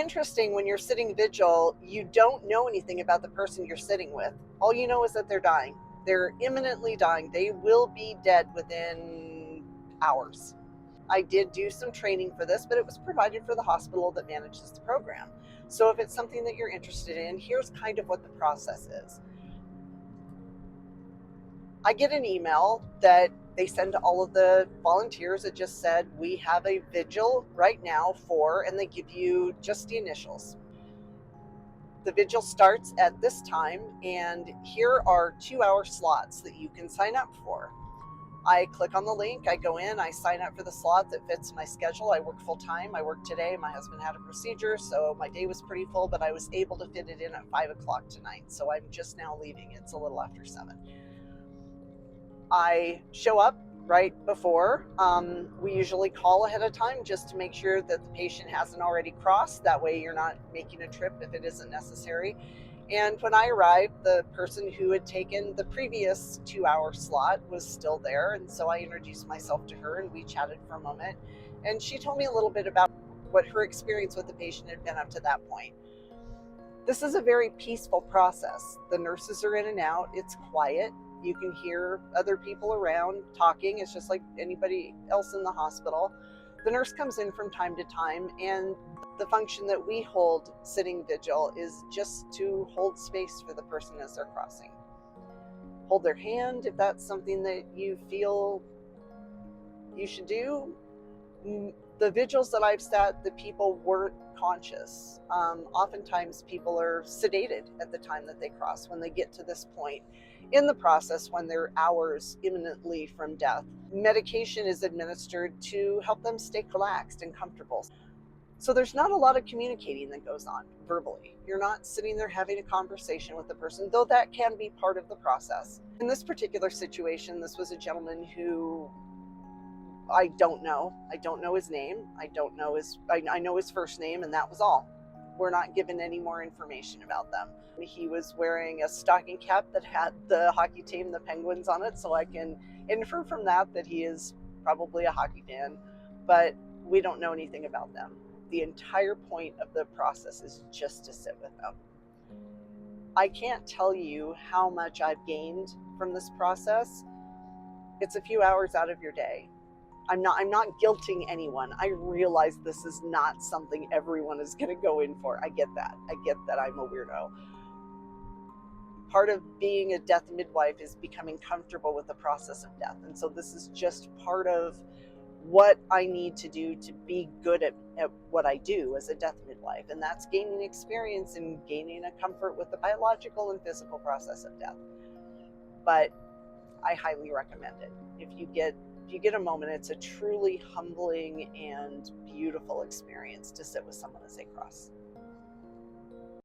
interesting, when you're sitting vigil, you don't know anything about the person you're sitting with. All you know is that they're dying. They're imminently dying. They will be dead within hours. I did do some training for this, but it was provided for the hospital that manages the program. So if it's something that you're interested in, here's kind of what the process is. I get an email that they send to all of the volunteers that just said, we have a vigil right now for, and they give you just the initials. The vigil starts at this time, and here are 2-hour slots that you can sign up for. I click on the link, I go in, I sign up for the slot that fits my schedule. I work full time. I work today. My husband had a procedure, so my day was pretty full, but I was able to fit it in at 5 o'clock tonight. So I'm just now leaving. It's a little after 7. I show up right before. We usually call ahead of time just to make sure that the patient hasn't already crossed. That way you're not making a trip if it isn't necessary. And when I arrived, the person who had taken the previous 2-hour slot was still there. And so I introduced myself to her and we chatted for a moment. And she told me a little bit about what her experience with the patient had been up to that point. This is a very peaceful process. The nurses are in and out. It's quiet. You can hear other people around talking. It's just like anybody else in the hospital. The nurse comes in from time to time, and the function that we hold sitting vigil is just to hold space for the person as they're crossing. Hold their hand if that's something that you feel you should do. The vigils that I've sat, the people weren't conscious. Oftentimes people are sedated at the time that they cross when they get to this point in the process when they're hours imminently from death. Medication is administered to help them stay relaxed and comfortable. So there's not a lot of communicating that goes on verbally. You're not sitting there having a conversation with the person, though that can be part of the process. In this particular situation, this was a gentleman who I don't know. I don't know his name. I know his first name, and that was all. We're not given any more information about them. He was wearing a stocking cap that had the hockey team, the Penguins, on it, so I can infer from that he is probably a hockey fan, but we don't know anything about them. The entire point of the process is just to sit with them. I can't tell you how much I've gained from this process. It's a few hours out of your day. I'm not guilting anyone. I realize this is not something everyone is going to go in for. I get that. I'm a weirdo. Part of being a death midwife is becoming comfortable with the process of death. And so this is just part of what I need to do to be good at what I do as a death midwife. And that's gaining experience and gaining a comfort with the biological and physical process of death. But I highly recommend it. If you get a moment, it's a truly humbling and beautiful experience to sit with someone as they cross.